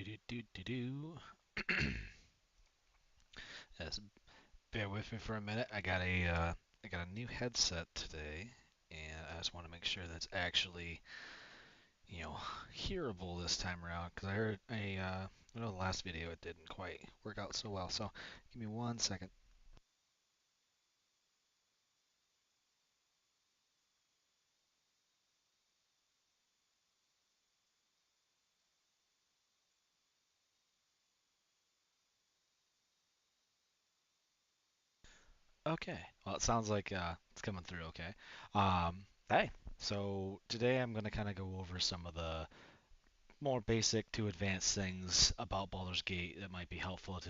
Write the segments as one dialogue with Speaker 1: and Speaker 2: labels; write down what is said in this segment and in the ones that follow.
Speaker 1: Do. Yes, bear with me for a minute. I got a new headset today, and I just want to make sure that's actually hearable this time around. Because I know the last video it didn't quite work out so well. So give me 1 second. Okay, well it sounds like it's coming through okay. Hey, so today I'm gonna kind of go over some of the more basic to advanced things about Baldur's Gate that might be helpful to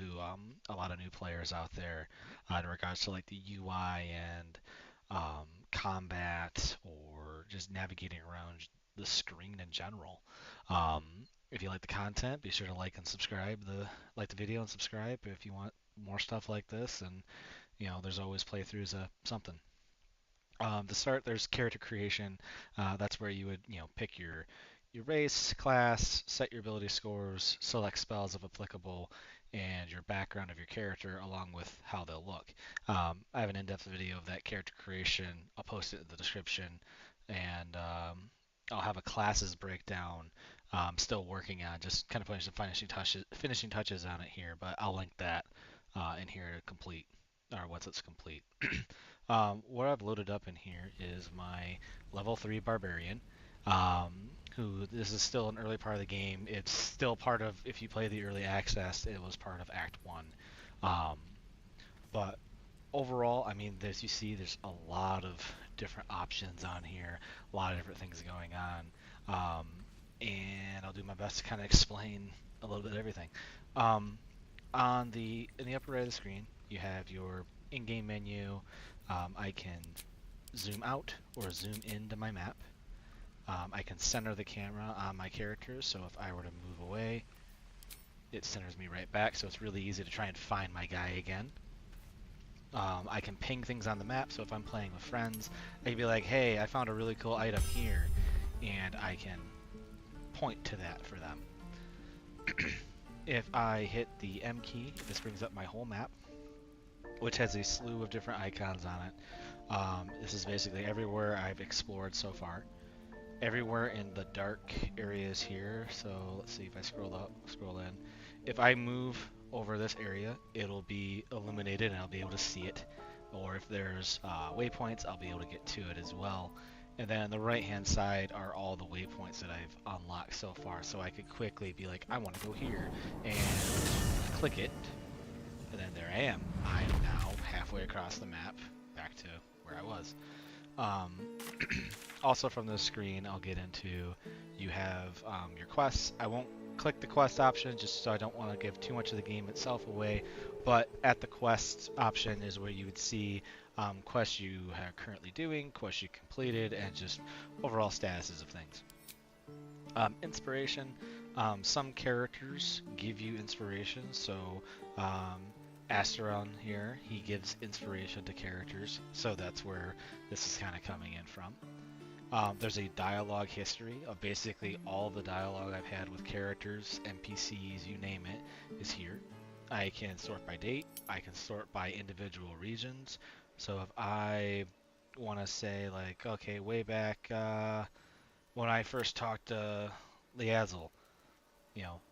Speaker 1: a lot of new players out there in regards to like the UI and combat or just navigating around the screen in general. Um, if you like the content, be sure to like the video and subscribe if you want more stuff like this. And there's always playthroughs of something. To start, there's character creation. That's where you would, pick your race, class, set your ability scores, select spells if applicable, and your background of your character along with how they'll look. I have an in-depth video of that character creation. I'll post it in the description, and I'll have a classes breakdown. Still working on just kind of putting some finishing touches on it here, but I'll link that in here to complete or once it's complete. What I've loaded up in here is my level 3 barbarian. Who this is still an early part of the game. It's still part of, if you play the early access, it was part of Act 1. Um, but overall, I mean, as you see, there's a lot of different options on here, a lot of different things going on. And I'll do my best to kind of explain a little bit of everything. Um, in the upper right of the screen, you have your in-game menu. I can zoom out or zoom into my map. I can center the camera on my characters, so if I were to move away, it centers me right back, so it's really easy to try and find my guy again. I can ping things on the map, so if I'm playing with friends, I can be like, hey, I found a really cool item here, and I can point to that for them. If I hit the M key, this brings up my whole map, which has a slew of different icons on it. This is basically everywhere I've explored so far. Everywhere in the dark areas here. So let's see if I scroll in. If I move over this area, it'll be illuminated and I'll be able to see it. Or if there's waypoints, I'll be able to get to it as well. And then on the right hand side are all the waypoints that I've unlocked so far. So I could quickly be like, I want to go here, and click it, and then there I am. I am now halfway across the map, back to where I was. Um, Also from this screen, I'll get into, you have your quests. I won't click the quest option just so I don't want to give too much of the game itself away, but at the quest option is where you would see quests you are currently doing, quests you completed, and just overall statuses of things. Inspiration. Some characters give you inspiration, so um, Asteron here, he gives inspiration to characters, so that's where this is kind of coming in from. There's a dialogue history of basically all the dialogue I've had with characters, NPCs, you name it, is here. I can sort by date, I can sort by individual regions. So if I want to say, like, okay, way back when I first talked to Liazel,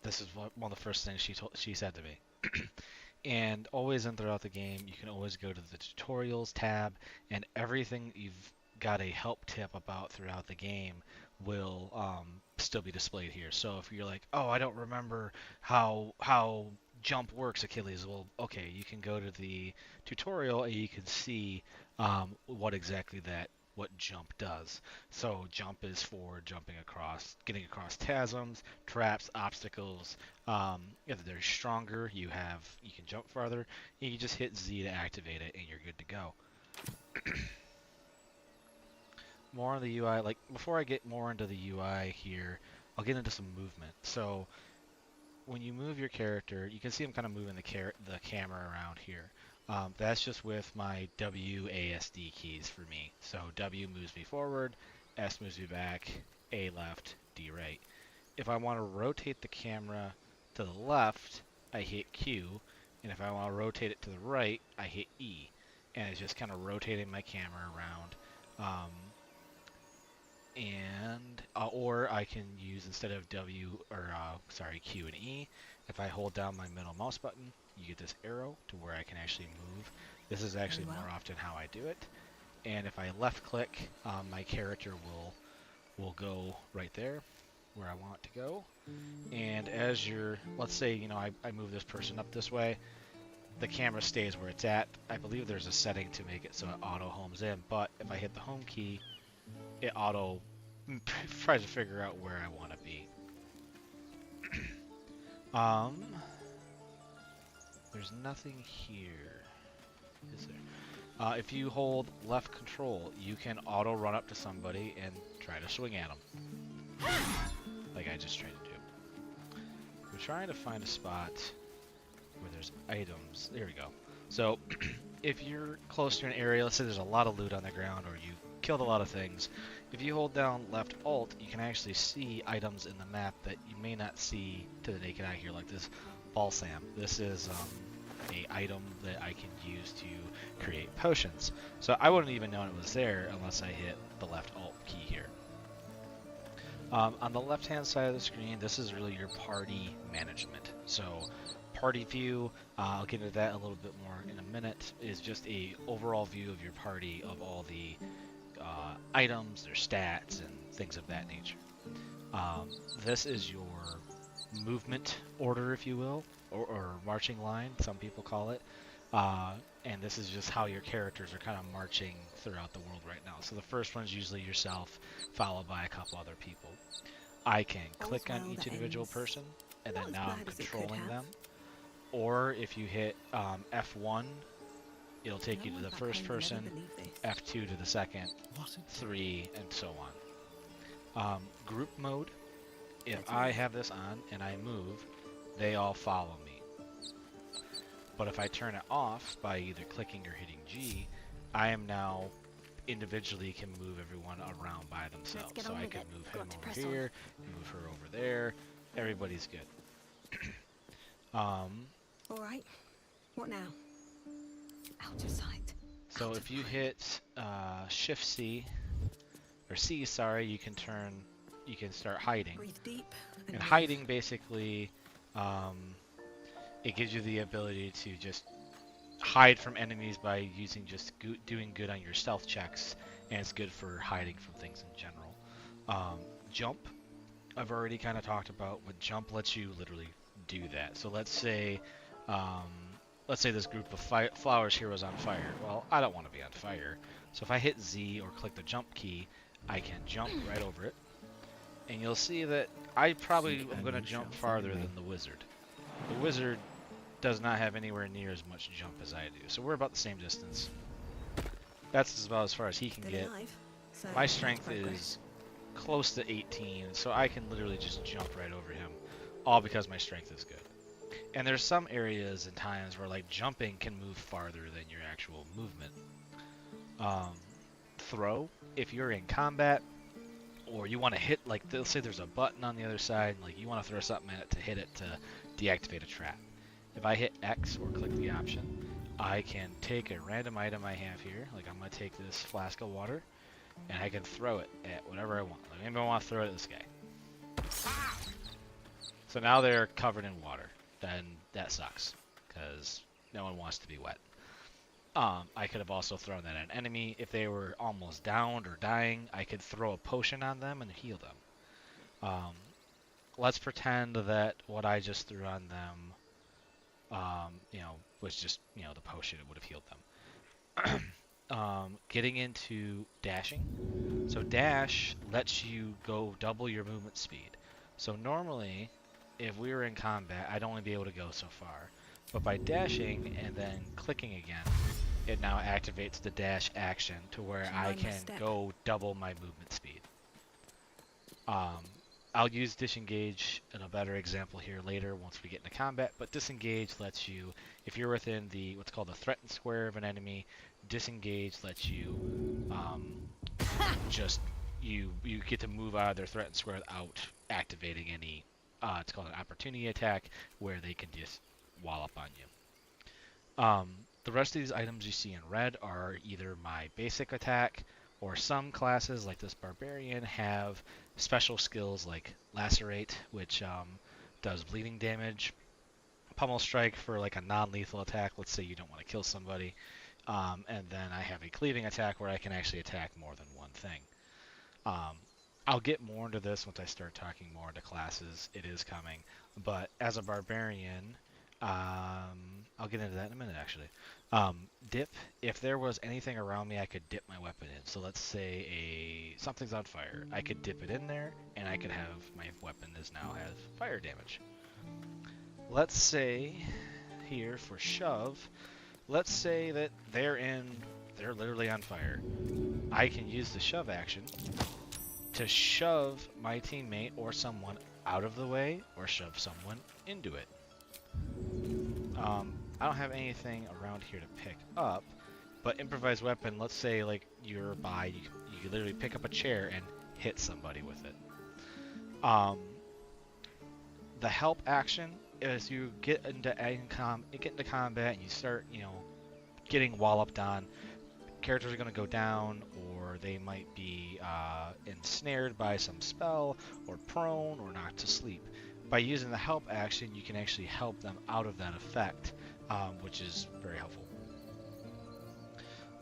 Speaker 1: this is one of the first things she said to me. And always and throughout the game, you can always go to the tutorials tab, and everything you've got a help tip about throughout the game will still be displayed here. So if you're like, oh, I don't remember how jump works, Achilles, well, okay, you can go to the tutorial and you can see what jump does. So jump is for getting across chasms, traps, obstacles. If they're stronger, you can jump farther. And you just hit Z to activate it, and you're good to go. More on the UI, like before I get more into the UI here, I'll get into some movement. So when you move your character, you can see I'm kind of moving the camera around here. That's just with my WASD keys for me. So W moves me forward, S moves me back, A left, D right. If I want to rotate the camera to the left, I hit Q, and if I want to rotate it to the right, I hit E. And it's just kind of rotating my camera around. Or I can use, instead of Q and E, if I hold down my middle mouse button, you get this arrow to where I can actually move. This is actually more often how I do it. And if I left click, my character will go right there where I want it to go. And as let's say, I move this person up this way, the camera stays where it's at. I believe there's a setting to make it so it auto homes in, but if I hit the home key, it auto tries to figure out where I want to be. There's nothing here, is there? If you hold left control, you can auto run up to somebody and try to swing at them, like I just tried to do. We're trying to find a spot where there's items. There we go. So if you're close to an area, let's say there's a lot of loot on the ground or you killed a lot of things, if you hold down left alt, you can actually see items in the map that you may not see to the naked eye here, like this balsam. This is a item that I can use to create potions. So I wouldn't even know it was there unless I hit the left alt key here. On the left hand side of the screen, this is really your party management. So party view, I'll get into that a little bit more in a minute, is just a overall view of your party, of all the items, their stats, and things of that nature. This is your movement order, if you will, or marching line, some people call it. And this is just how your characters are kind of marching throughout the world right now. So the first one is usually yourself, followed by a couple other people. I can click on each individual person, and then now I'm controlling them. Or if you hit F1, it'll take you to the first person, F2 to the second, 3, and so on. Group mode, if I have this on and I move, they all follow me. But if I turn it off by either clicking or hitting G, I am now individually can move everyone around by themselves. So I can move him over here, move her over there. Everybody's good.
Speaker 2: All right. What now? Out of sight.
Speaker 1: So if you hit Shift C or C, sorry, you can start hiding.
Speaker 2: Breathe deep.
Speaker 1: And hiding basically, it gives you the ability to just hide from enemies by using doing good on your stealth checks, and it's good for hiding from things in general. Jump, I've already kind of talked about. With jump lets you literally do that. So let's say this group of flowers here was on fire. Well, I don't want to be on fire. So if I hit Z or click the jump key, I can jump right over it. And you'll see that I probably am going to jump farther than the wizard. The wizard does not have anywhere near as much jump as I do. So we're about the same distance. That's about as far as he can get. My strength is close to 18, so I can literally just jump right over him. All because my strength is good. And there's some areas and times where like jumping can move farther than your actual movement. Throw, if you're in combat or you want to hit, like let's say there's a button on the other side, and like you want to throw something at it to hit it to deactivate a trap. If I hit X or click the option, I can take a random item I have here, like I'm going to take this flask of water, and I can throw it at whatever I want. Like maybe I want to throw it at this guy. So now they're covered in water. Then that sucks, because no one wants to be wet. I could have also thrown that at an enemy. If they were almost downed or dying, I could throw a potion on them and heal them. Let's pretend that what I just threw on them, was just, the potion. It would have healed them. Getting into dashing. So dash lets you go double your movement speed. So normally, if we were in combat, I'd only be able to go so far. But by dashing and then clicking again, it now activates the dash action to where I can go double my movement speed. I'll use disengage in a better example here later once we get into combat, but disengage lets you, if you're within the what's called the threatened square of an enemy, disengage lets you you get to move out of their threatened square without activating any it's called an opportunity attack, where they can just wallop on you. The rest of these items you see in red are either my basic attack, or some classes like this barbarian have special skills like lacerate, which does bleeding damage, pummel strike for like a non-lethal attack. Let's say you don't want to kill somebody, and then I have a cleaving attack where I can actually attack more than one thing. Um, I'll get more into this once I start talking more into classes. It is coming. But as a barbarian, I'll get into that in a minute actually. Dip, if there was anything around me I could dip my weapon in. So let's say something's on fire. I could dip it in there and I could have my weapon now has fire damage. Let's say here for shove, let's say that they're literally on fire. I can use the shove action to shove my teammate or someone out of the way, or shove someone into it. I don't have anything around here to pick up, but improvised weapon, let's say like you're by, you can literally pick up a chair and hit somebody with it. The help action is you get into combat and you start, getting walloped on. Characters are going to go down, or they might be ensnared by some spell, or prone, or knocked to sleep. By using the help action, you can actually help them out of that effect, which is very helpful.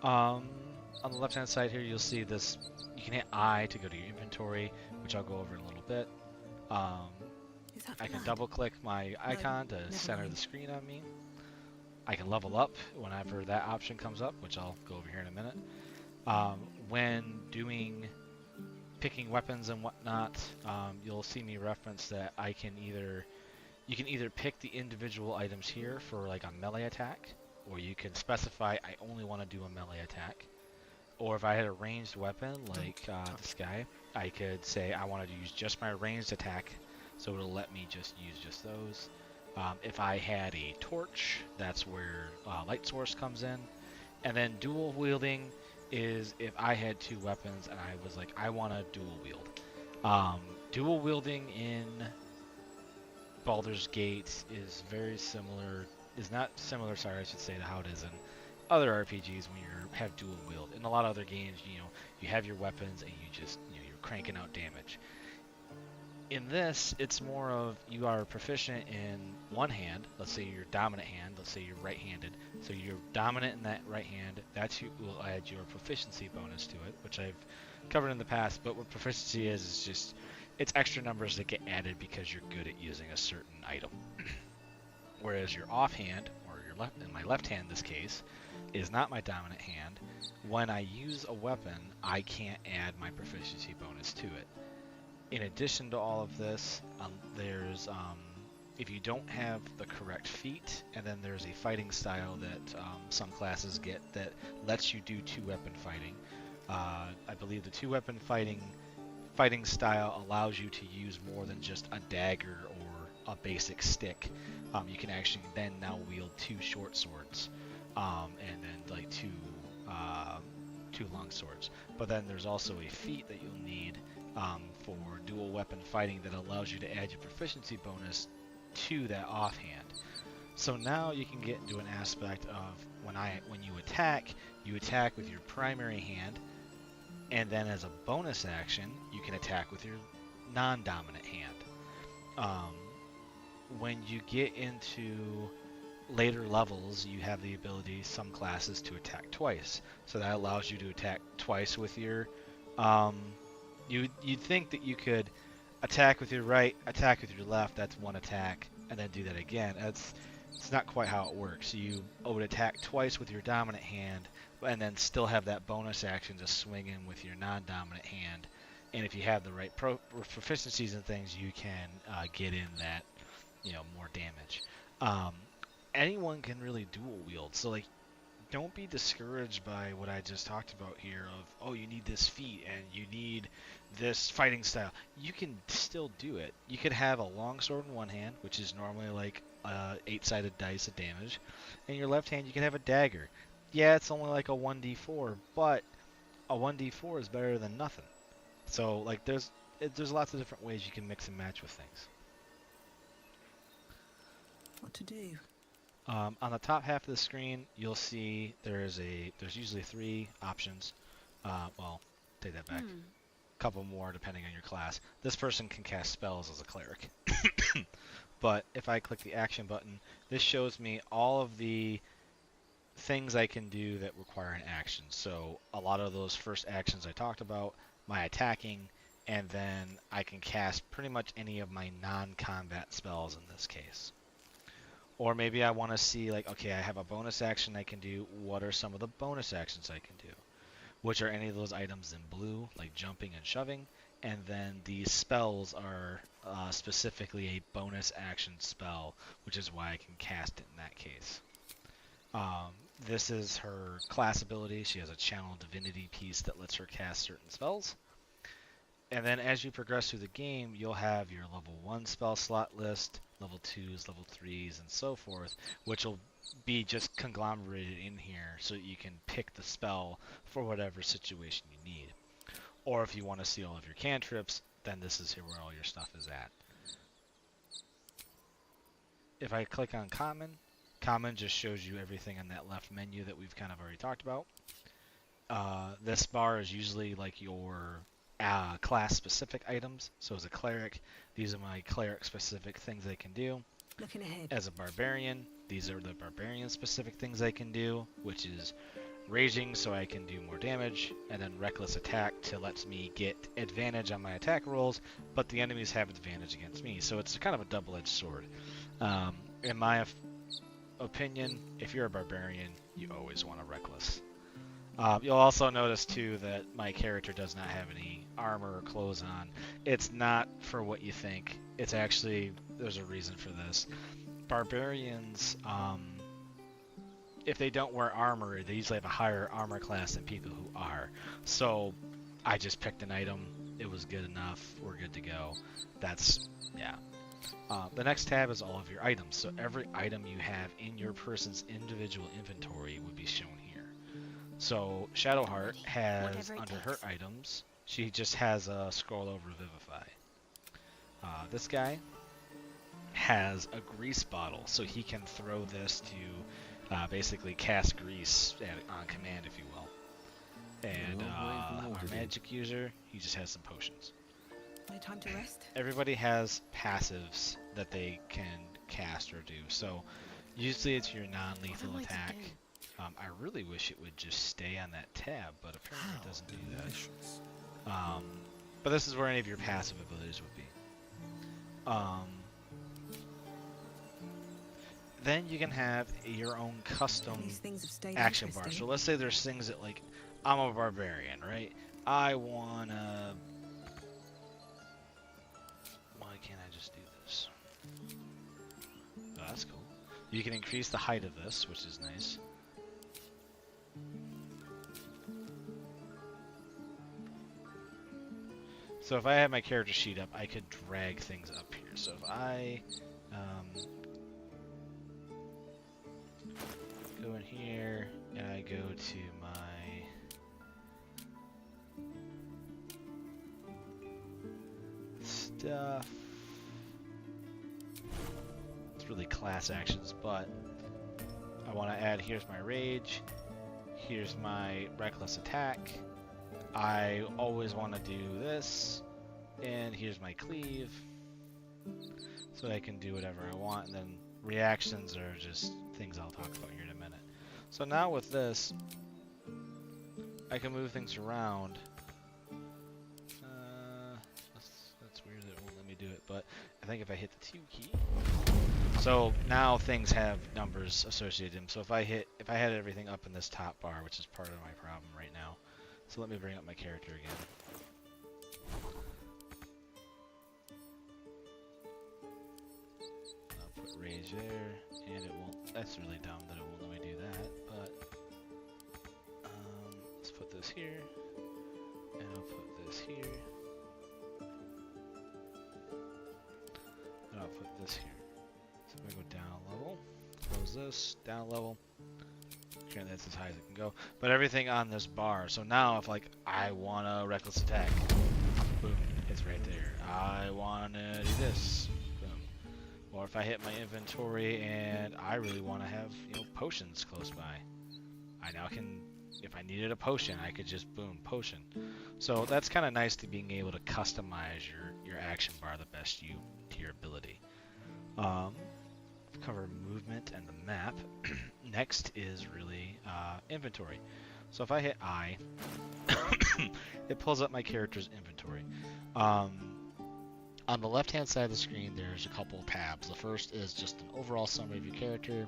Speaker 1: On the left-hand side here, you'll see this. You can hit I to go to your inventory, which I'll go over in a little bit. I can double-click my icon to center the screen on me. I can level up whenever that option comes up, which I'll go over here in a minute. When picking weapons and whatnot, you'll see me reference that you can either pick the individual items here for like a melee attack, or you can specify I only want to do a melee attack. Or if I had a ranged weapon like this guy, I could say I want to use just my ranged attack, so it'll let me just use just those. If I had a torch, that's where light source comes in. And then dual wielding is if I had two weapons and I was like, I want to dual wield. Dual wielding in Baldur's Gate is not similar, sorry, I should say, to how it is in other RPGs when you have dual wield. In a lot of other games, you have your weapons and you just, you're cranking out damage. In this, it's more of you are proficient in one hand. Let's say your dominant hand. Let's say you're right-handed. So you're dominant in that right hand. That will add your proficiency bonus to it, which I've covered in the past. But what proficiency is just it's extra numbers that get added because you're good at using a certain item. Whereas your offhand, or your left, in my left hand in this case, is not my dominant hand. When I use a weapon, I can't add my proficiency bonus to it. In addition to all of this, there's if you don't have the correct feat, and then there's a fighting style that some classes get that lets you do two-weapon fighting. I believe the two-weapon fighting style allows you to use more than just a dagger or a basic stick. You can actually then now wield two short swords, and then like two long swords. But then there's also a feat that you'll need for dual weapon fighting that allows you to add your proficiency bonus to that offhand. So now you can get into an aspect of when you attack with your primary hand, and then as a bonus action you can attack with your non-dominant hand. When you get into later levels, you have the ability, some classes, to attack twice. So that allows you to attack twice with your You'd think that you could attack with your right, attack with your left, that's one attack, and then do that again. It's not quite how it works. You would attack twice with your dominant hand, and then still have that bonus action to swing in with your non-dominant hand. And if you have the right proficiencies and things, you can get in that, more damage. Anyone can really dual wield, so like, don't be discouraged by what I just talked about here of, oh, you need this feat and you need this fighting style. You can still do it. You could have a long sword in one hand, which is normally like 8-sided dice of damage. In your left hand, you can have a dagger. Yeah, it's only like a 1d4, but a 1d4 is better than nothing. So like there's lots of different ways you can mix and match with things.
Speaker 2: to do?
Speaker 1: On the top half of the screen, you'll see there's usually 3 options. Well, take that back. A couple more depending on your class. This person can cast spells as a cleric. But if I click the action button, this shows me all of the things I can do that require an action. So a lot of those first actions I talked about, my attacking, and then I can cast pretty much any of my non-combat spells in this case. Or maybe I want to see, like, okay, I have a bonus action I can do. What are some of the bonus actions I can do? Which are any of those items in blue, like jumping and shoving. And then these spells are specifically a bonus action spell, which is why I can cast it in that case. This is her class ability. She has a channel divinity piece that lets her cast certain spells. And then as you progress through the game, you'll have your level 1 spell slot list, level 2s, level 3s, and so forth, which will be just conglomerated in here so that you can pick the spell for whatever situation you need. Or if you want to see all of your cantrips, then this is here where all your stuff is at. If I click on Common, Common just shows you everything on that left menu that we've kind of already talked about. This bar is usually like your class-specific items. So as a cleric, these are my cleric-specific things I can do.
Speaker 2: Looking ahead.
Speaker 1: As a barbarian, these are the barbarian-specific things I can do, which is raging so I can do more damage, and then reckless attack to lets me get advantage on my attack rolls, but the enemies have advantage against me. So it's kind of a double-edged sword. In my opinion, if you're a barbarian, you always want a reckless. You'll also notice too that my character does not have any armor or clothes on. It's not for what you think. It's actually, there's a reason for this. Barbarians, if they don't wear armor, they usually have a higher armor class than people who are. So I just picked an item. It was good enough. We're good to go. That's, yeah. The next tab is all of your items. So every item you have in your person's individual inventory would be shown here. So Shadowheart has, under her items, she just has a scroll over Vivify. This guy has a grease bottle, so he can throw this to basically cast grease on command, if you will. And our magic user, he just has some potions.
Speaker 2: No time to rest.
Speaker 1: Everybody has passives that they can cast or do. So usually it's your non-lethal attack. I really wish it would just stay on that tab, but apparently it doesn't do that. But this is where any of your passive abilities would be. Then you can have your own custom action bar. So let's say there's things that, like, I'm a barbarian, right? I wanna... Why can't I just do this? Oh, that's cool. You can increase the height of this, which is nice. So if I have my character sheet up, I could drag things up here. So if I go in here and I go to my stuff, it's really class actions, but I want to add, here's my rage, here's my reckless attack, I always want to do this, and here's my cleave, so I can do whatever I want, and then reactions are just things I'll talk about here in a minute. So now with this, I can move things around. That's weird that it won't let me do it, but I think if I hit the 2 key, so now things have numbers associated with them. So if I had everything up in this top bar, which is part of my problem right now. So let me bring up my character again. I'll put rage there, and it won't. That's really dumb that it won't let me do that. But let's put this here, and I'll put this here, and I'll put this here. So I'm gonna go down a level. Close this. Down a level. Okay, that's as high as it can go. But everything on this bar. So now if, like, I want a reckless attack, boom, it's right there. I want to do this, boom. Or if I hit my inventory and I really want to have, potions close by, I now can, if I needed a potion, I could just boom, potion. So that's kind of nice to being able to customize your action bar the best to your ability. Cover movement and the map. Next is really inventory. So if I hit I, it pulls up my character's inventory. On the left-hand side of the screen, there's a couple tabs. The first is just an overall summary of your character.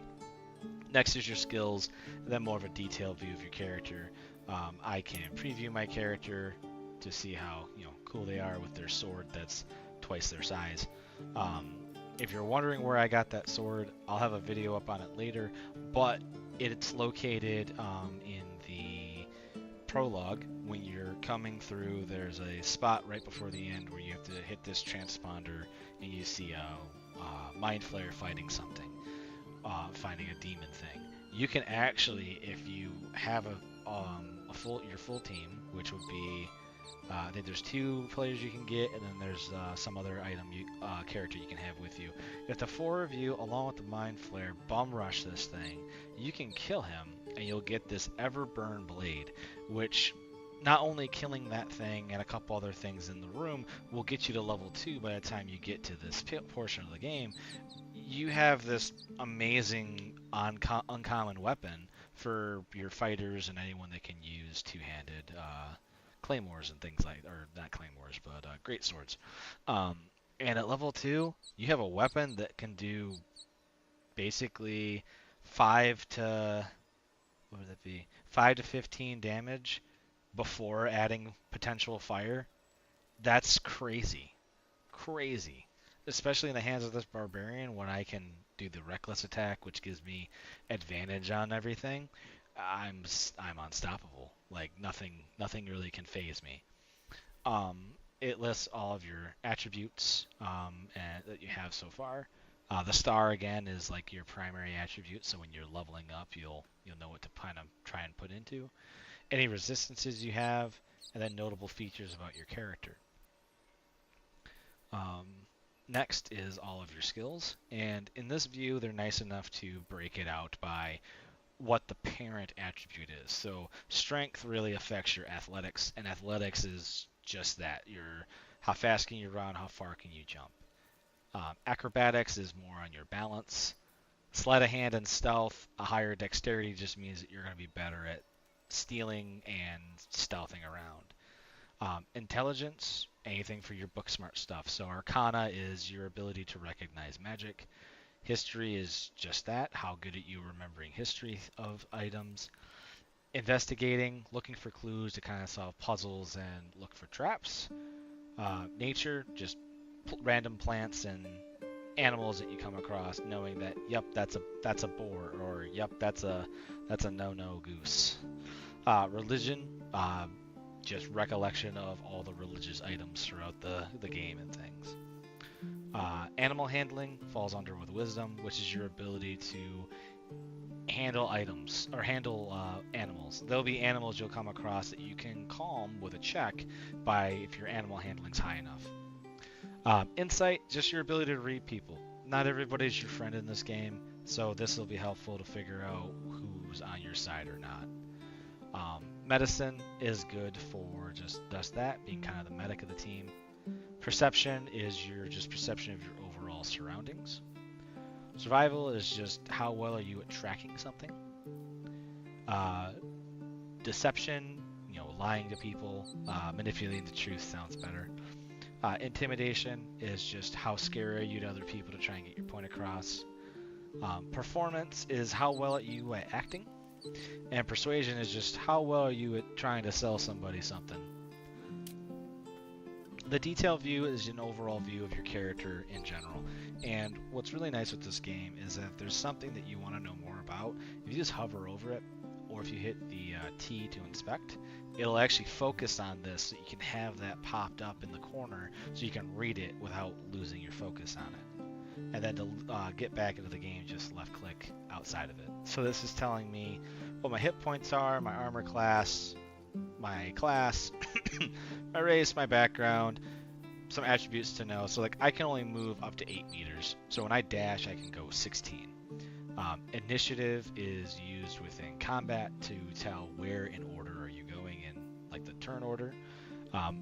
Speaker 1: Next is your skills, and then more of a detailed view of your character. I can preview my character to see how cool they are with their sword that's twice their size. If you're wondering where I got that sword, I'll have a video up on it later, but it's located in the prologue. When you're coming through, there's a spot right before the end where you have to hit this transponder and you see a mind flayer fighting something, finding a demon thing. You can actually, if you have your full team, which would be I think there's 2 players you can get, and then there's some other character you can have with you. If the 4 of you, along with the Mind Flayer, bum rush this thing, you can kill him, and you'll get this Everburn Blade, which not only killing that thing and a couple other things in the room will get you to level 2 by the time you get to this portion of the game. You have this amazing uncommon weapon for your fighters and anyone that can use two-handed claymores and things or not claymores, but great swords. And at level 2, you have a weapon that can do basically 5 to 15 damage before adding potential fire. That's crazy. Especially in the hands of this barbarian when I can do the reckless attack, which gives me advantage on everything. I'm unstoppable. Like nothing really can phase me. It lists all of your attributes that you have so far. The star again is like your primary attribute, so when you're leveling up, you'll know what to kind of try and put into. Any resistances you have, and then notable features about your character. Next is all of your skills, and in this view, they're nice enough to break it out by what the parent attribute is. So strength really affects your athletics, and athletics is just that. How fast can you run, how far can you jump. Acrobatics is more on your balance. Sleight of hand and stealth, a higher dexterity just means that you're going to be better at stealing and stealthing around. Intelligence, anything for your book smart stuff. So Arcana is your ability to recognize magic. History is just that, how good at you remembering history of items. Investigating, looking for clues to kind of solve puzzles and look for traps. Nature, just random plants and animals that you come across, knowing that, yep, that's a boar, or yep, that's a no goose. Religion, just recollection of all the religious items throughout the game and things. Animal handling falls under with wisdom, which is your ability to handle items or handle animals. There'll be animals you'll come across that you can calm with a check if your animal handling's high enough. Insight, just your ability to read people. Not everybody's your friend in this game, so this will be helpful to figure out who's on your side or not. Medicine is good for just that, being kind of the medic of the team. Perception is your perception of your overall surroundings. Survival is just how well are you at tracking something. Deception, lying to people, manipulating the truth sounds better. Intimidation is just how scary are you to other people to try and get your point across. Performance is how well are you at acting. And persuasion is just how well are you at trying to sell somebody something. The detail view is an overall view of your character in general. And what's really nice with this game is that if there's something that you want to know more about, if you just hover over it, or if you hit the T to inspect, it'll actually focus on this so you can have that popped up in the corner so you can read it without losing your focus on it. And then to get back into the game, just left click outside of it. So this is telling me what my hit points are, my armor class, my class, my race, my background, some attributes to know. So like I can only move up to 8 meters. So when I dash, I can go 16. Initiative is used within combat to tell where in order are you going in like the turn order.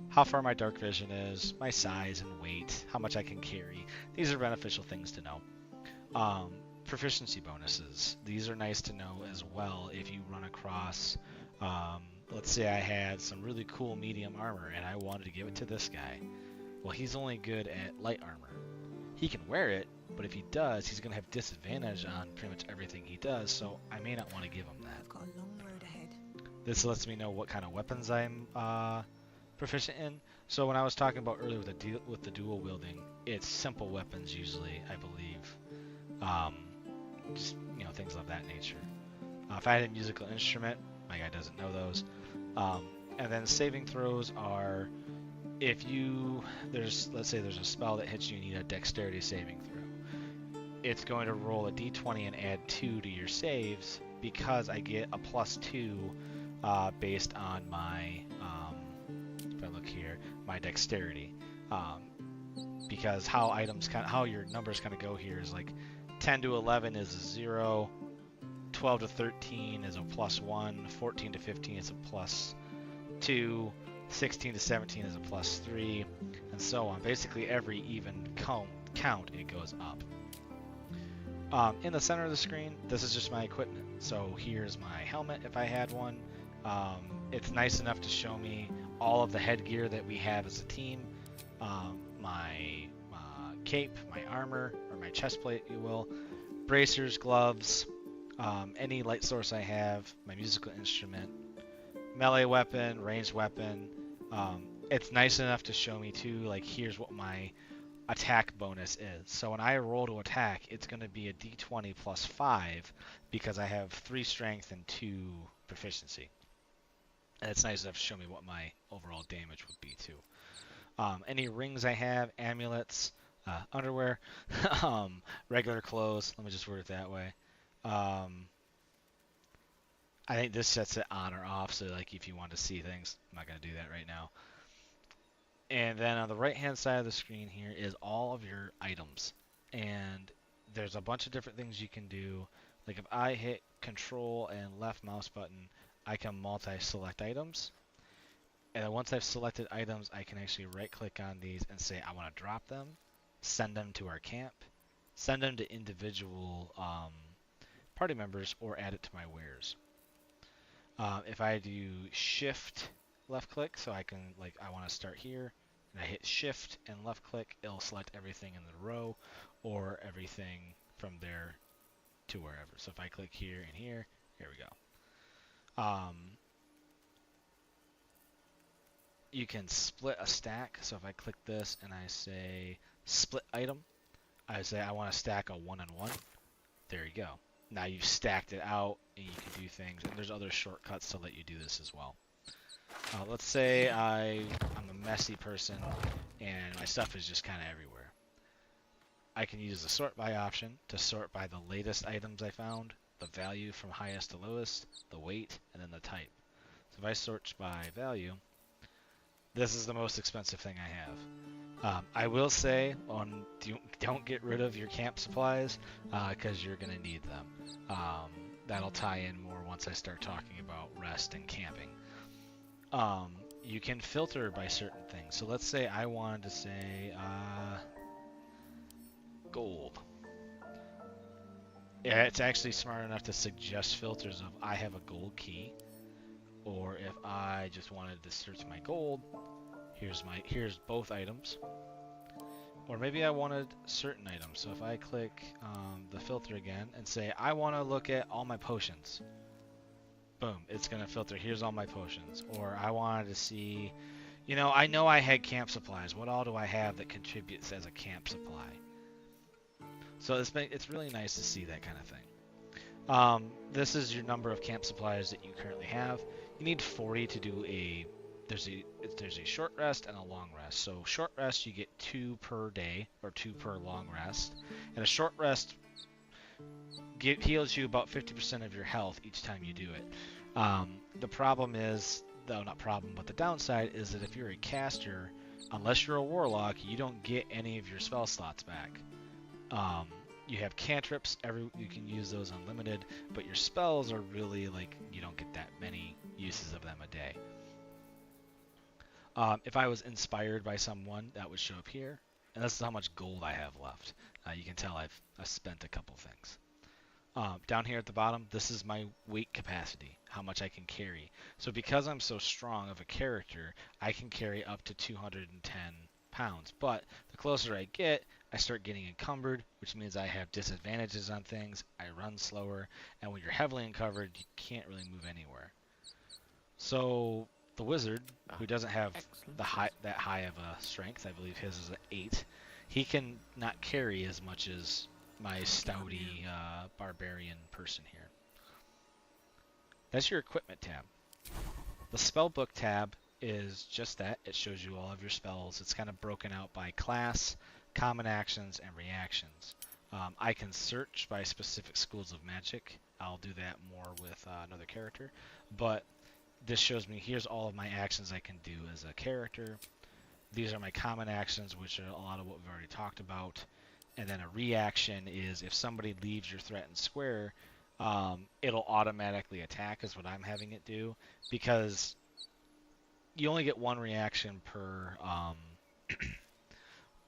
Speaker 1: How far my dark vision is, my size and weight, how much I can carry. These are beneficial things to know. Proficiency bonuses. These are nice to know as well if you run across, let's say I had some really cool medium armor and I wanted to give it to this guy. Well, he's only good at light armor. He can wear it, but if he does, he's going to have disadvantage on pretty much everything he does, so I may not want to give him that.
Speaker 2: I've got a long road ahead.
Speaker 1: This lets me know what kind of weapons I'm proficient in. So when I was talking about earlier with the dual wielding, it's simple weapons usually, I believe. Just things of that nature. If I had a musical instrument, my guy doesn't know those. And then saving throws are if let's say there's a spell that hits you, you need a dexterity saving throw. It's going to roll a d20 and add 2 to your saves because I get a +2 based on my, if I look here, my dexterity. Because how your numbers kind of go here is like 10 to 11 is a 0, 12 to 13 is a +1, 14 to 15 is a +2, 16 to 17 is a +3, and so on. Basically, every even count it goes up. In the center of the screen, this is just my equipment. So here's my helmet if I had one. It's nice enough to show me all of the headgear that we have as a team. My cape, my armor, or my chest plate, if you will, bracers, gloves, any light source I have, my musical instrument, melee weapon, ranged weapon. It's nice enough to show me too, like here's what my attack bonus is. So when I roll to attack, it's going to be a d20 +5 because I have 3 strength and 2 proficiency. And it's nice enough to show me what my overall damage would be too. Any rings I have, amulets, underwear, regular clothes. Let me just word it that way. I think this sets it on or off, so like if you want to see things, I'm not going to do that right now. And then on the right hand side of the screen here is all of your items. And there's a bunch of different things you can do. Like if I hit control and left mouse button, I can multi-select items. And then once I've selected items, I can actually right click on these and say I want to drop them, send them to our camp, send them to individual party members, or add it to my wares. If I do shift left click, so I can, like, I want to start here, and I hit shift and left click, it'll select everything in the row or everything from there to wherever. So if I click here and here we go. You can split a stack. So if I click this and I say split item, I say I want to stack a 1 and 1. There you go. Now you've stacked it out and you can do things. And there's other shortcuts to let you do this as well. Let's say I'm a messy person and my stuff is just kind of everywhere. I can use the sort by option to sort by the latest items I found, the value from highest to lowest, the weight, and then the type. So if I search by value, this is the most expensive thing I have. I will say, don't get rid of your camp supplies because you're going to need them. That'll tie in more once I start talking about rest and camping. You can filter by certain things. So let's say I wanted to say gold. Yeah, it's actually smart enough to suggest filters of I have a gold key, or if I just wanted to search my gold, here's both items. Or maybe I wanted certain items. So if I click the filter again and say I want to look at all my potions, boom, it's going to filter, here's all my potions. Or I wanted to see, I know I had camp supplies. What all do I have that contributes as a camp supply? So it's really nice to see that kind of thing. This is your number of camp supplies that you currently have. You need 40 to do there's a short rest and a long rest. So short rest, you get 2 per day, or 2 per long rest. And a short rest heals you about 50% of your health each time you do it. The problem is, though not problem, but the downside is that if you're a caster, Unless you're a warlock, you don't get any of your spell slots back. Um, you have cantrips, you can use those unlimited, but your spells are really like you don't get that many uses of them a day. If I was inspired by someone, that would show up here, and this is how much gold I have left. You can tell I've spent a couple things. Down here at the bottom, this is my weight capacity, how much I can carry. So because I'm so strong of a character, I can carry up to 210 pounds. But the closer I get, I start getting encumbered, which means I have disadvantages on things. I run slower, and when you're heavily encumbered, you can't really move anywhere. So the wizard, who doesn't have that high of a strength, I believe his is an 8, he can not carry as much as my stouty barbarian person here. That's your equipment tab. The spellbook tab is just that. It shows you all of your spells. It's kind of broken out by class, common actions, and reactions. I can search by specific schools of magic. I'll do that more with another character. But this shows me here's all of my actions I can do as a character. These are my common actions, which are a lot of what we've already talked about. And then a reaction is if somebody leaves your threatened square, it'll automatically attack is what I'm having it do, because you only get one reaction per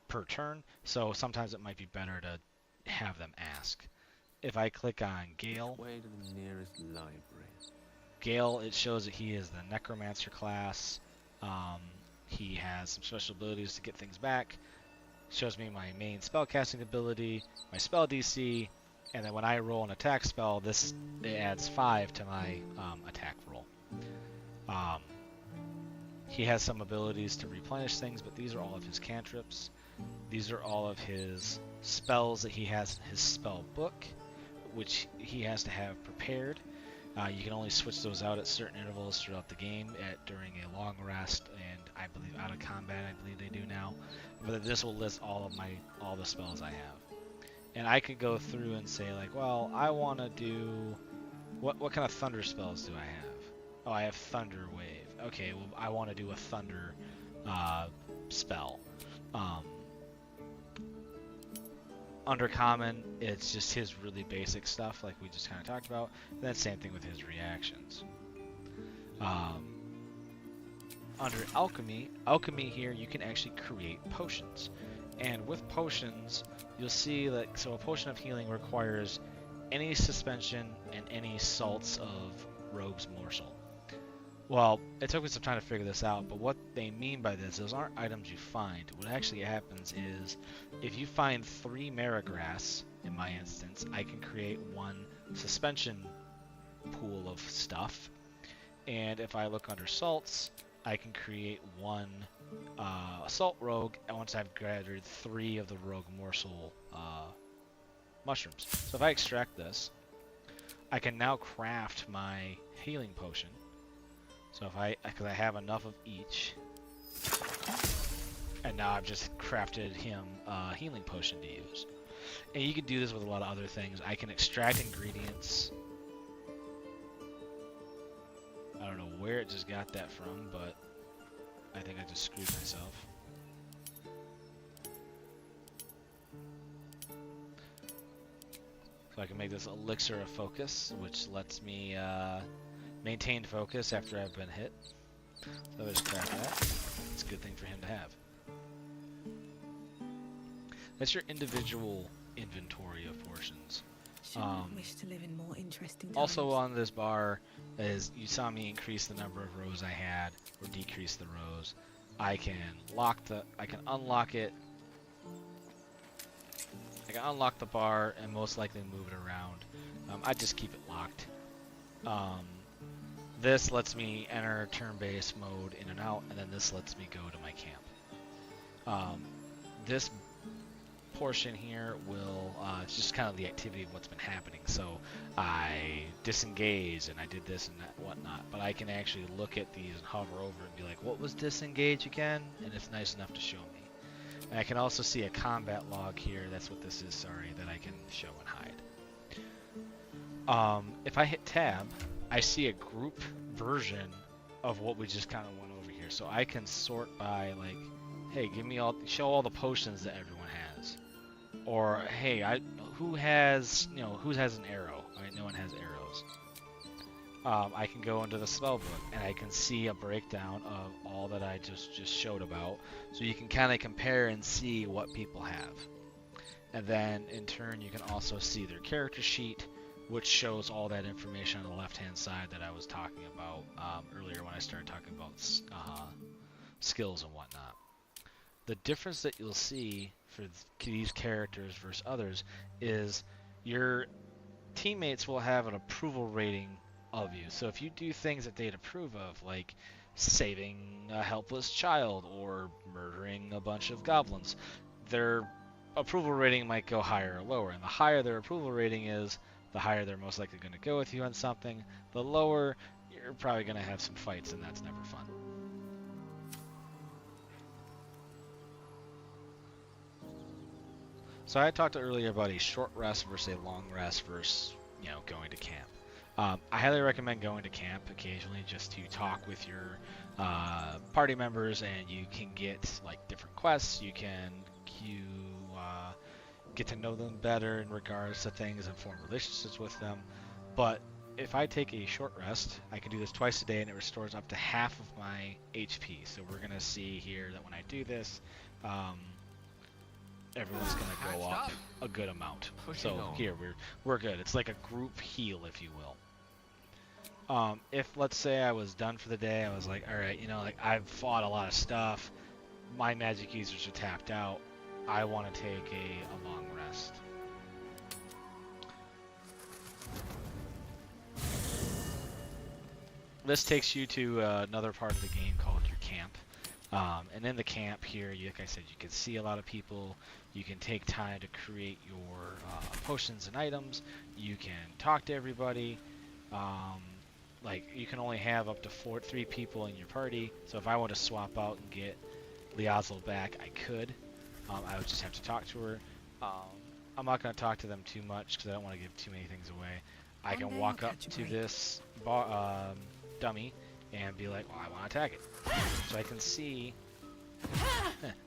Speaker 1: per turn, so sometimes it might be better to have them ask. If I click on Gale,
Speaker 3: Way to the nearest library.
Speaker 1: Gale, it shows that he is the Necromancer class. He has some special abilities to get things back. Shows me my main spellcasting ability, my spell DC, and then when I roll an attack spell, it adds 5 to my attack roll. He has some abilities to replenish things, but these are all of his cantrips. These are all of his spells that he has in his spell book, which he has to have prepared. You can only switch those out at certain intervals throughout the game during a long rest, and I believe out of combat, I believe they do now. But this will list all the spells I have. And I could go through and say like, well, I want to do what kind of thunder spells do I have? Oh, I have Thunder Wave. Okay, well I want to do a thunder spell. Under common, it's just his really basic stuff like we just kind of talked about. And then same thing with his reactions. Under alchemy here you can actually create potions. And with potions, you'll see that so a potion of healing requires any suspension and any salts of rogue's morsel. Well, it took me some time to figure this out, but what they mean by this, those aren't items you find. What actually happens is, if you find 3 Marigrass, in my instance, I can create 1 suspension pool of stuff. And if I look under salts, I can create 1 Assault Rogue, and once I've gathered 3 of the Rogue Morsel mushrooms. So if I extract I can now craft my healing potion. So because I have enough of each, and now I've just crafted him a healing potion to use. And you can do this with a lot of other things. I can extract ingredients. I don't know where it just got that from, but I think I just screwed myself. So I can make this Elixir of Focus, which lets me maintain focus after I've been hit. So I'll just craft that. It's a good thing for him to have. That's your individual inventory of portions.
Speaker 2: Wish to live in more interesting times.
Speaker 1: Also on this bar, as you saw me increase the number of rows I had, or decrease the rows, I can unlock it. I can unlock the bar and most likely move it around. I just keep it locked. This lets me enter turn-based mode in and out, and then this lets me go to my camp. This portion here will, it's just kind of the activity of what's been happening. So I disengaged and I did this and that whatnot, but I can actually look at these and hover over and be like, what was disengage again? And it's nice enough to show me. And I can also see a combat log here, that's what this is, sorry, that I can show and hide. If I hit tab, I see a group version of what we just kind of went over here. So I can sort by like hey, show all the potions that everyone has. Or, hey, who has an arrow? Right, no one has arrows. I can go into the spell book and I can see a breakdown of all that I just showed about. So you can kind of compare and see what people have. And then in turn, you can also see their character sheet, which shows all that information on the left-hand side that I was talking about earlier when I started talking about skills and whatnot. The difference that you'll see for these characters versus others is your teammates will have an approval rating of you. So if you do things that they'd approve of, like saving a helpless child or murdering a bunch of goblins, their approval rating might go higher or lower. And the higher their approval rating is, the higher they're most likely going to go with you on something. The lower, you're probably going to have some fights, and that's never fun. So I talked earlier about a short rest versus a long rest versus, going to camp. I highly recommend going to camp occasionally just to talk with your party members, and you can get like different quests. You get to know them better in regards to things and form relationships with them. But if I take a short rest, I can do this twice a day, and it restores up to half of my HP. So we're gonna see here that when I do this, everyone's gonna go up a good amount. So here we're good. It's like a group heal, if you will. If let's say I was done for the day, I was like, all right, like I've fought a lot of stuff. My magic users are tapped out. I want to take a long rest. This takes you to another part of the game called your camp. And in the camp here, like I said, you can see a lot of people. You can take time to create your potions and items. You can talk to everybody. Like you can only have up to 3 people in your party. So if I want to swap out and get Liazel back, I could. I would just have to talk to her. I'm not going to talk to them too much because I don't want to give too many things away. I can walk up to this dummy and be like, well, I want to attack it. So I can see,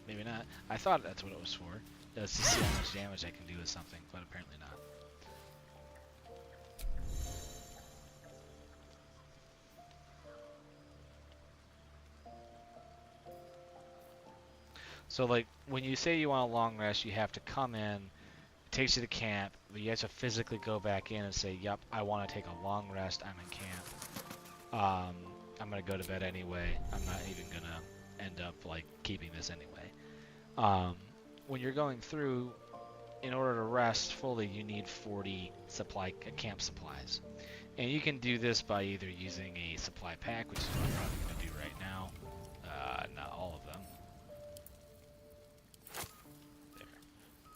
Speaker 1: maybe not. I thought that's what it was for. It was to see how much damage I can do with something, but apparently not. So like when you say you want a long rest, you have to come in, it takes you to camp, but you have to physically go back in and say, yep, I want to take a long rest, I'm in camp. I'm going to go to bed anyway. I'm not even going to end up like keeping this anyway. When you're going through, in order to rest fully, you need 40 camp supplies. And you can do this by either using a supply pack, which is what I'm probably going to do right now. Not all of them. There.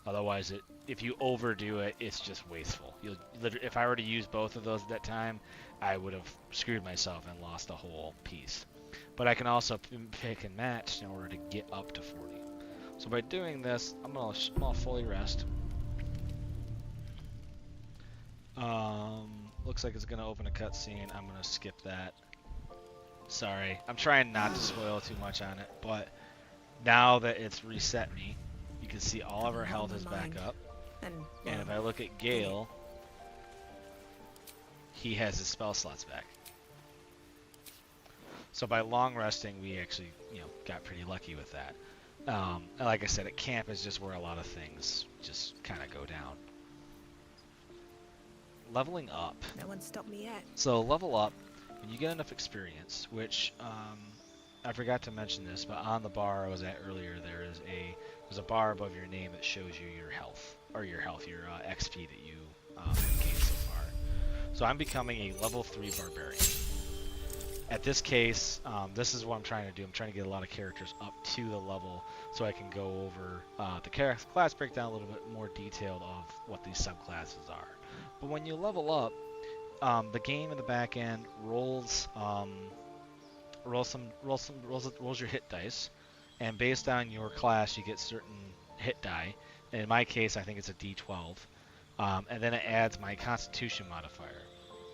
Speaker 1: Otherwise, if you overdo it, it's just wasteful. If I were to use both of those at that time, I would have screwed myself and lost a whole piece. But I can also pick and match in order to get up to 40. So by doing this, I'm gonna fully rest. Looks like it's gonna open a cutscene. I'm gonna skip that. Sorry, I'm trying not to spoil too much on it, but now that it's reset me, you can see all of our health is back up. And if I look at Gale, he has his spell slots back. So by long resting, we actually, got pretty lucky with that. And like I said, at camp is just where a lot of things just kind of go down. Leveling up.
Speaker 2: No one stopped me yet.
Speaker 1: So level up, when you get enough experience, which I forgot to mention this, but on the bar I was at earlier, there's a bar above your name that shows you your health, your XP that you have gained so far. So I'm becoming a level 3 barbarian. At this case, this is what I'm trying to do. I'm trying to get a lot of characters up to the level so I can go over the class breakdown a little bit more detailed of what these subclasses are. But when you level up, the game in the back end rolls your hit dice, and based on your class, you get certain hit die. In my case, I think it's a D12, and then it adds my Constitution modifier.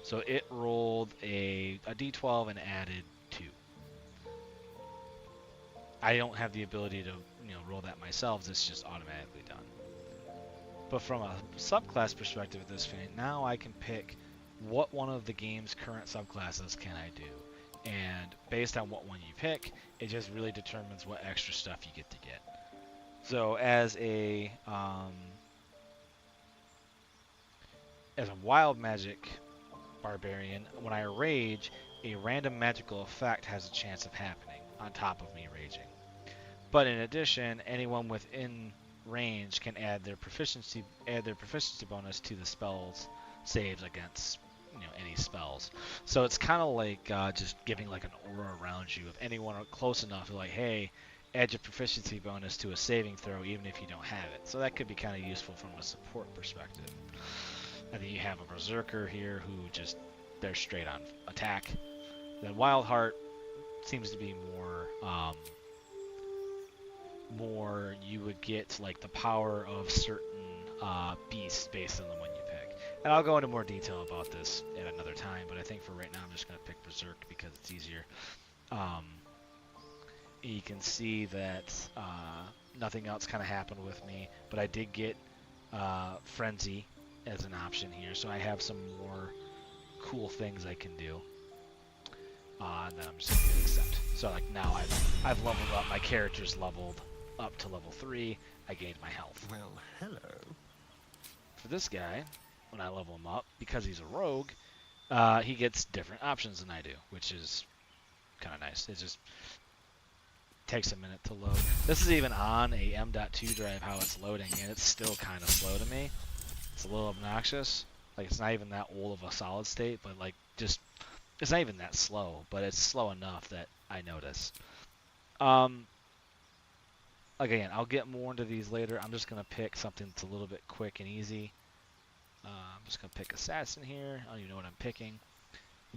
Speaker 1: So it rolled a D12 and added 2. I don't have the ability to roll that myself. It's just automatically done. But from a subclass perspective at this point, now I can pick what one of the game's current subclasses can I do. And based on what one you pick, it just really determines what extra stuff you get to get. So as a wild magic barbarian, when I rage, a random magical effect has a chance of happening on top of me raging. But in addition, anyone within range can add their proficiency bonus to the spells saves against any spells. So it's kind of like just giving like an aura around you. If anyone are close enough, you're like, hey, add your proficiency bonus to a saving throw even if you don't have it. So that could be kind of useful from a support perspective. And then you have a berserker here who just they're straight on attack. Then Wildheart seems to be more you would get like the power of certain beasts based on the one you pick. And I'll go into more detail about this at another time, but I think for right now I'm just going to pick Berserk because it's easier. You can see that nothing else kind of happened with me, but I did get Frenzy as an option here, so I have some more cool things I can do. And then I'm just going to accept. So like now I've leveled up, my character's leveled up to level 3, I gained my health.
Speaker 3: Well, hello.
Speaker 1: For this guy, when I level him up, because he's a rogue, he gets different options than I do, which is kind of nice. It just takes a minute to load. This is even on a M.2 drive how it's loading, and it's still kind of slow to me. It's a little obnoxious. Like, it's not even that old of a solid state, but like just it's not even that slow, but it's slow enough that I notice. Again, I'll get more into these later. I'm just going to pick something that's a little bit quick and easy. I'm just going to pick Assassin here. I don't even know what I'm picking.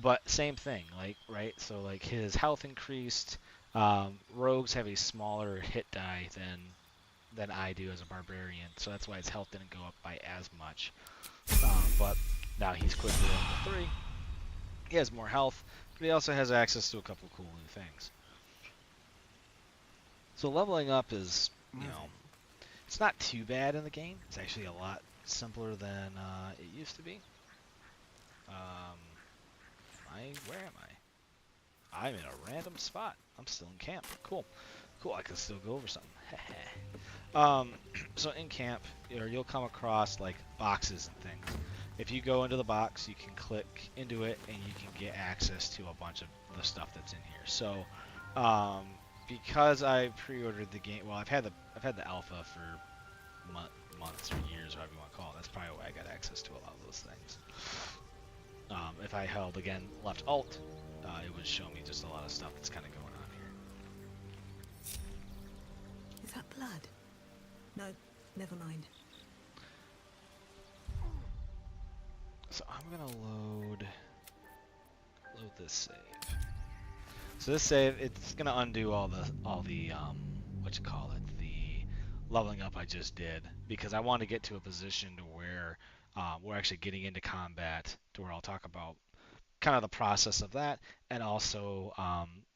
Speaker 1: But same thing, like, right? So, like, his health increased. Rogues have a smaller hit die than I do as a barbarian. So that's why his health didn't go up by as much. But now he's quickly level 3. He has more health, but he also has access to a couple cool new things. So leveling up is, it's not too bad in the game. It's actually a lot simpler than it used to be. Where am I? I'm in a random spot. I'm still in camp. Cool. I can still go over something. So in camp, you'll come across like boxes and things. If you go into the box, you can click into it and you can get access to a bunch of the stuff that's in here. So, because I pre-ordered the game, well, I've had the alpha for months or years, whatever you want to call it. That's probably why I got access to a lot of those things. If I held again left Alt, it would show me just a lot of stuff that's kind of going on here.
Speaker 2: Is that blood? No, never mind.
Speaker 1: So I'm gonna load this save. So this save, it's gonna undo all the the leveling up I just did, because I want to get to a position to where we're actually getting into combat, to where I'll talk about kind of the process of that, and also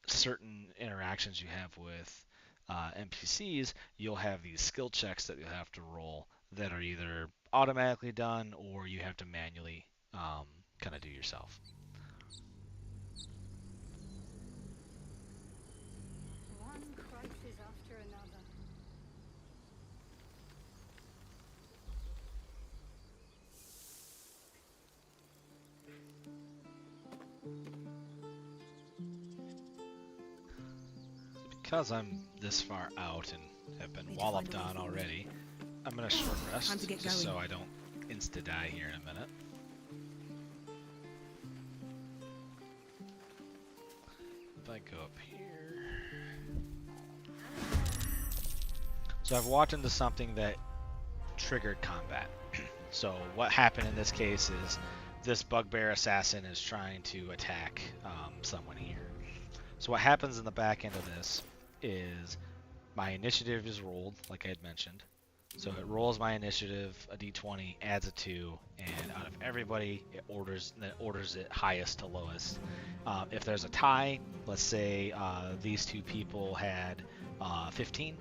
Speaker 1: certain interactions you have with NPCs. You'll have these skill checks that you'll have to roll that are either automatically done or you have to manually kind of do yourself.
Speaker 4: One crisis after another.
Speaker 1: Because I'm this far out and have been
Speaker 2: Need to
Speaker 1: walloped
Speaker 2: find a way
Speaker 1: on
Speaker 2: forward.
Speaker 1: already, I'm gonna short rest
Speaker 2: Time to get
Speaker 1: just
Speaker 2: going.
Speaker 1: so I don't insta-die here in a minute. If I go up here... So I've walked into something that triggered combat. So what happened in this case is this bugbear assassin is trying to attack someone here. So what happens in the back end of this is my initiative is rolled, like I had mentioned. So it rolls my initiative, a d20, adds a 2, and out of everybody, it orders it highest to lowest. If there's a tie, let's say these two people had 15,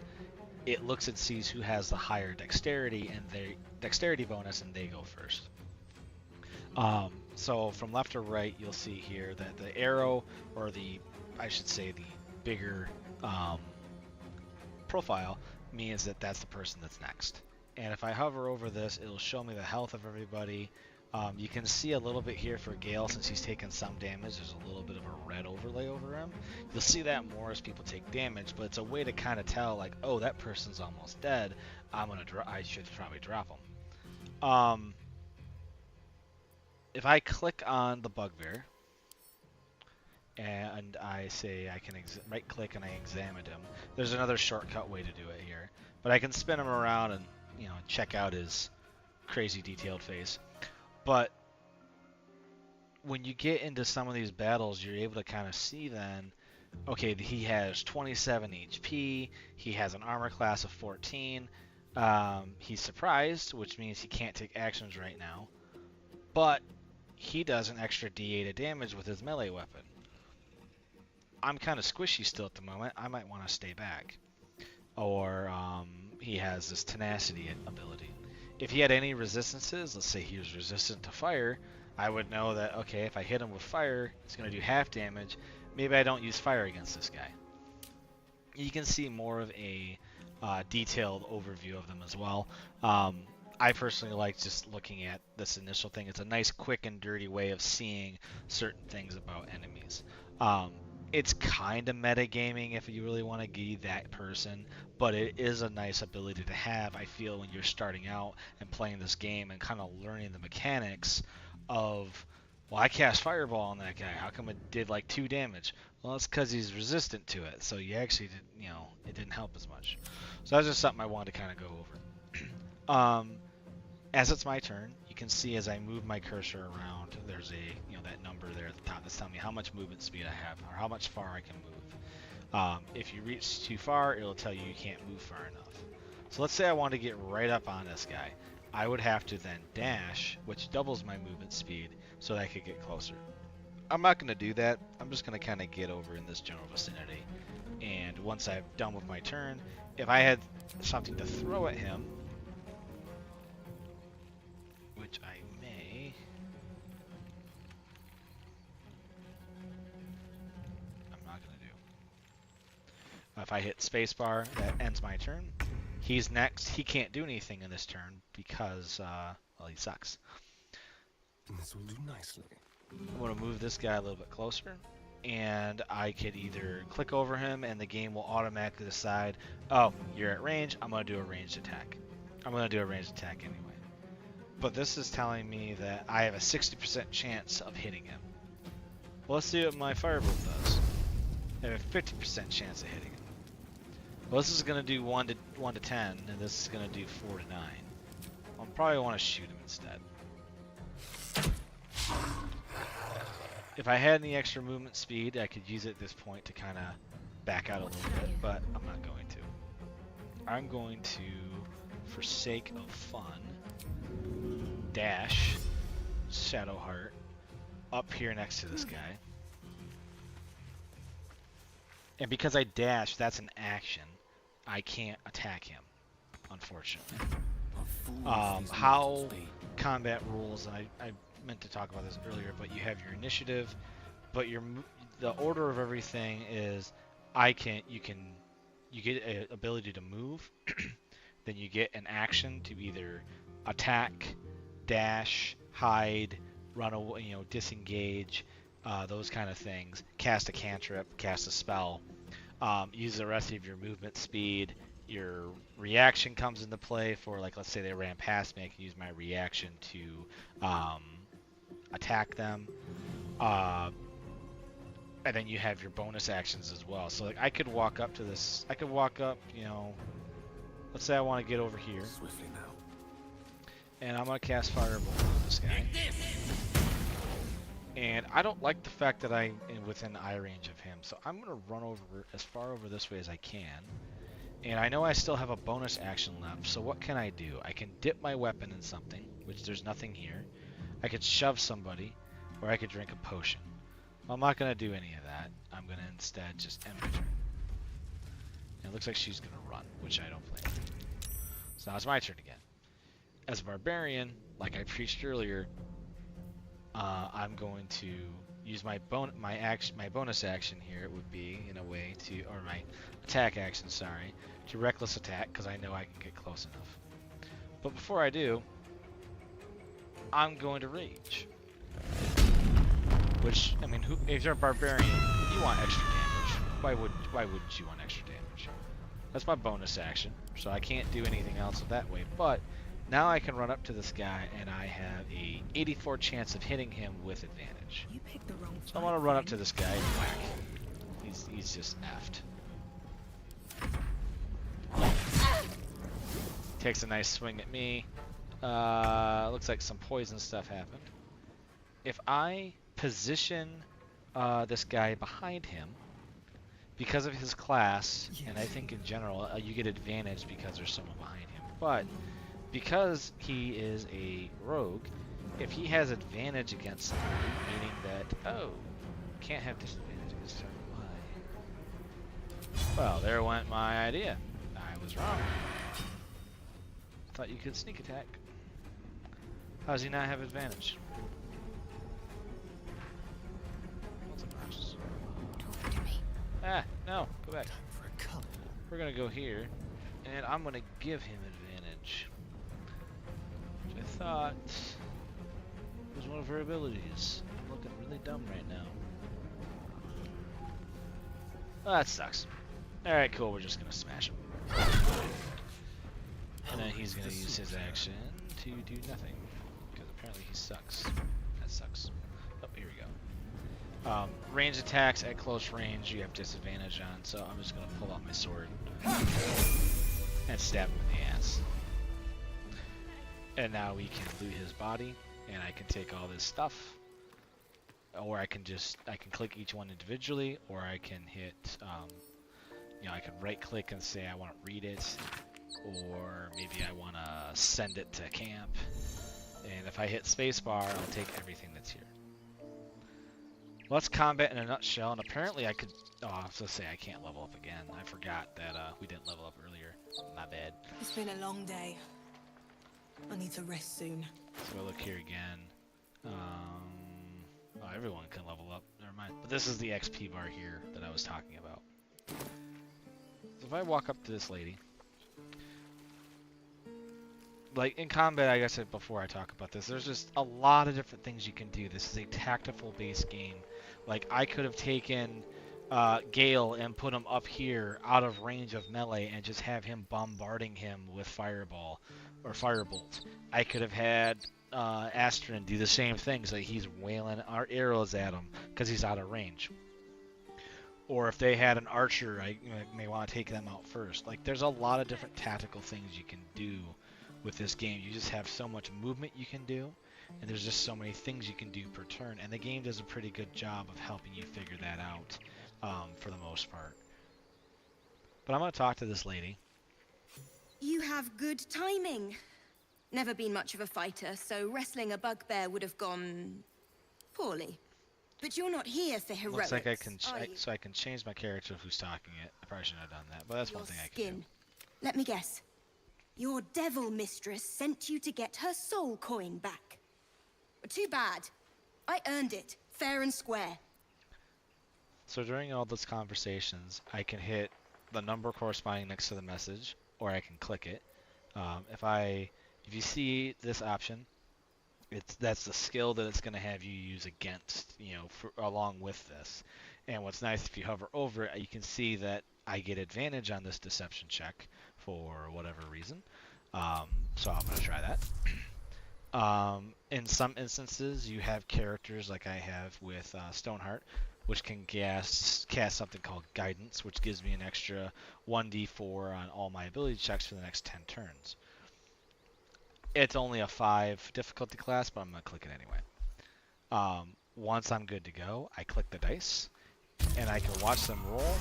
Speaker 1: it looks and sees who has the higher dexterity and their dexterity bonus, and they go first. So from left to right, you'll see here that the arrow, or I should say the bigger profile, means that that's the person that's next. And if I hover over this, it'll show me the health of everybody. You can see a little bit here for Gale, since he's taken some damage. There's a little bit of a red overlay over him. You'll see that more as people take damage, but it's a way to kind of tell, like, oh, that person's almost dead. I should probably drop him. If I click on the bugbear and I say I can right click and I examine him, there's another shortcut way to do it here. But I can spin him around and, you know, check out his crazy detailed face. But when you get into some of these battles, you're able to kind of see then, okay, he has 27 HP, he has an armor class of 14, he's surprised, which means he can't take actions right now, but he does an extra D8 of damage with his melee weapon. I'm kind of squishy still at the moment, I might want to stay back. Or he has this tenacity ability. If he had any resistances, let's say he was resistant to fire, I would know that, okay, if I hit him with fire, it's going to do half damage. Maybe I don't use fire against this guy. You can see more of a detailed overview of them as well. I personally like just looking at this initial thing. It's a nice, quick, and dirty way of seeing certain things about enemies. It's kind of metagaming if you really want to be that person, but it is a nice ability to have, I feel, when you're starting out and playing this game and kind of learning the mechanics of, well, I cast Fireball on that guy. How come it did like 2 damage? Well, it's because he's resistant to it, so you actually did, you know, it didn't help as much. So that's just something I wanted to kind of go over. As it's my turn, you can see as I move my cursor around, there's a, you know, that number there at the top that's telling me how much movement speed I have, or how much far I can move. If you reach too far, it'll tell you you can't move far enough. So let's say I want to get right up on this guy. I would have to then dash, which doubles my movement speed, so that I could get closer. I'm not going to do that. I'm just going to kind of get over in this general vicinity. And once I'm done with my turn, if I had something to throw at him, which I may, I'm not going to do. If I hit spacebar, that ends my turn. He's next. He can't do anything in this turn because, well, he sucks.
Speaker 3: This will do nicely.
Speaker 1: I'm going to move this guy a little bit closer, and I could either click over him and the game will automatically decide, oh, you're at range, I'm going to do a ranged attack. I'm going to do a ranged attack anyway. But this is telling me that I have a 60% chance of hitting him. Well, let's see what my Firebolt does. I have a 50% chance of hitting him. Well, this is going to do 1 to 10, and this is going to do 4 to 9. I'll probably want to shoot him instead. If I had any extra movement speed, I could use it at this point to kind of back out a little bit, but I'm not going to. I'm going to, for sake of fun, dash Shadowheart up here next to this guy. And because I dash, that's an action. I can't attack him, unfortunately. How combat rules, and I meant to talk about this earlier, but you have your initiative, but the order of everything is you get an ability to move, then you get an action to either attack, dash, hide, run away, you know, disengage, those kind of things. Cast a cantrip, cast a spell, use the rest of your movement speed. Your reaction comes into play for, like, let's say they ran past me, I can use my reaction to attack them. And then you have your bonus actions as well. So, like, I could walk up to this, you know, let's say I want to get over here.
Speaker 3: Swiftly now.
Speaker 1: And I'm going to cast Firebolt on this guy. And I don't like the fact that I'm within eye range of him, so I'm going to run over as far over this way as I can. And I know I still have a bonus action left, so what can I do? I can dip my weapon in something, which there's nothing here. I could shove somebody, or I could drink a potion. Well, I'm not going to do any of that. I'm going to instead just end my turn. And it looks like she's gonna run, which I don't plan on. So now it's my turn again. As a barbarian, like I preached earlier, I'm going to use my bonus action here. It would be in a way to, or my attack action, sorry, to reckless attack because I know I can get close enough. But before I do, I'm going to rage. Which, I mean, if you're a barbarian, you want extra damage. Why wouldn't you want extra damage? That's my bonus action, so I can't do anything else that way. But now I can run up to this guy, and I have a 84 chance of hitting him with advantage.
Speaker 2: You picked the wrong
Speaker 1: So I want to run up to this guy and whack. He's just effed. Takes a nice swing at me. Looks like some poison stuff happened. If I position this guy behind him, because of his class, and I think in general, you get advantage because there's someone behind him. But because he is a rogue, if he has advantage against somebody, meaning that, oh, can't have disadvantage against target. Why? Well, there went my idea. I was wrong. Thought you could sneak attack. How does he not have advantage? What's obnoxious?
Speaker 2: Talk to me.
Speaker 1: Ah, no, go back.
Speaker 3: Time for a cup.
Speaker 1: We're gonna go here, and I'm gonna give him advantage. Which I thought was one of her abilities. I'm looking really dumb right now. Oh, that sucks. Alright, cool, we're just gonna smash him. And then he's gonna use his action to do nothing. Because apparently he sucks. That sucks. Oh, here we go. Range attacks at close range you have disadvantage on, so I'm just gonna pull out my sword and stab him in the ass. And now we can loot his body, and I can take all this stuff, or I can click each one individually, or I can hit, I can right click and say I want to read it, or maybe I want to send it to camp. And if I hit spacebar, I'll take everything that's here. Well, that's combat in a nutshell, and apparently I could... Oh, I was going to say I can't level up again. I forgot that we didn't level up earlier. My bad.
Speaker 2: It's been a long day. I need to rest soon.
Speaker 1: So I look here again. Oh, everyone can level up. Never mind. But this is the XP bar here that I was talking about. So if I walk up to this lady... Like, in combat, like I said before I talk about this, there's just a lot of different things you can do. This is a tactical-based game. Like, I could have taken Gale and put him up here out of range of melee and just have him bombarding him with Fireball or Firebolt. I could have had Astrid do the same thing, so he's wailing our arrows at him because he's out of range. Or if they had an archer, I may want to take them out first. Like, there's a lot of different tactical things you can do with this game. You just have so much movement you can do, and there's just so many things you can do per turn, and the game does a pretty good job of helping you figure that out for the most part. But I'm going to talk to this lady.
Speaker 5: You have good timing. Never been much of a fighter, so wrestling a bugbear would have gone poorly. But you're not here for heroics.
Speaker 1: Looks like I can change my character of who's talking it. I probably shouldn't have done that, but that's one thing I can do.
Speaker 5: Let me guess. Your devil mistress sent you to get her soul coin back. Too bad. I earned it, fair and square.
Speaker 1: So during all those conversations, I can hit the number corresponding next to the message, or I can click it. If you see this option, that's the skill that it's going to have you use against, along with this. And what's nice, if you hover over it, you can see that I get advantage on this deception check for whatever reason. So I'm going to try that. In some instances, you have characters like I have with Stoneheart, which can cast something called Guidance, which gives me an extra 1d4 on all my ability checks for the next 10 turns. It's only a 5 difficulty class, but I'm going to click it anyway. Once I'm good to go, I click the dice, and I can watch them roll,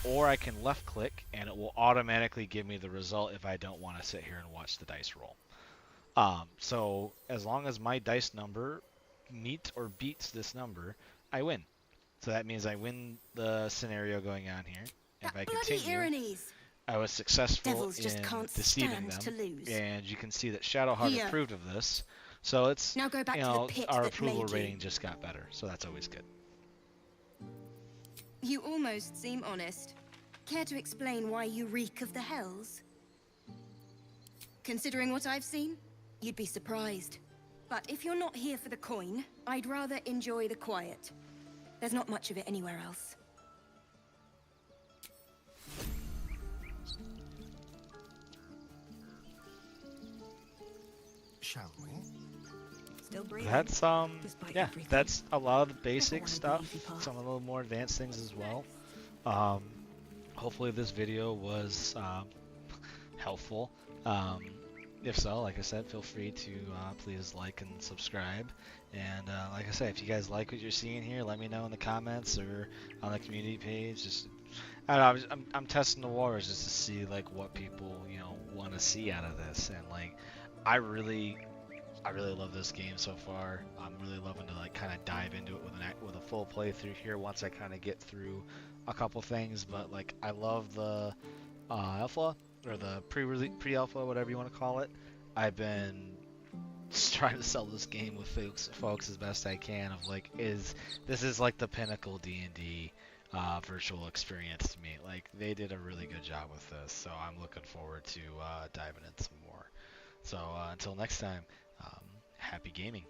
Speaker 1: or I can left click, and it will automatically give me the result if I don't want to sit here and watch the dice roll. So as long as my dice number meets or beats this number, I win. So that means I win the scenario going on here, if
Speaker 5: That
Speaker 1: I
Speaker 5: bloody
Speaker 1: continue,
Speaker 5: Irenes!
Speaker 1: I was successful
Speaker 5: Devils just
Speaker 1: in
Speaker 5: can't
Speaker 1: deceiving
Speaker 5: stand
Speaker 1: them,
Speaker 5: to lose.
Speaker 1: and you can see that Shadowheart
Speaker 5: Here.
Speaker 1: approved of this. So it's,
Speaker 5: Now go back
Speaker 1: you
Speaker 5: to the
Speaker 1: know,
Speaker 5: pit
Speaker 1: our
Speaker 5: that
Speaker 1: approval
Speaker 5: made you.
Speaker 1: rating just got better, so that's always good.
Speaker 5: You almost seem honest. Care to explain why you reek of the hells? Considering what I've seen, you'd be surprised. But if you're not here for the coin, I'd rather enjoy the quiet. There's not much of it anywhere else.
Speaker 3: Shall we?
Speaker 2: Still breathing.
Speaker 1: That's
Speaker 2: Despite
Speaker 1: yeah,
Speaker 2: everything.
Speaker 1: that's a lot of the basic
Speaker 2: wanted the
Speaker 1: stuff.
Speaker 2: easy path.
Speaker 1: Some of the more advanced things as well. Um, hopefully this video was helpful. If so, like I said, feel free to please like and subscribe. And like I said, if you guys like what you're seeing here, let me know in the comments or on the community page. Just I don't know, I'm testing the waters just to see like what people want to see out of this. And like I really love this game so far. I'm really loving to like kind of dive into it with a full playthrough here once I kind of get through a couple things. But like I love the alpha or the pre-alpha, whatever you want to call it. I've been just trying to sell this game with folks as best I can. Of like, this is like the pinnacle D&D virtual experience to me. Like they did a really good job with this, so I'm looking forward to diving in some more. So until next time, happy gaming.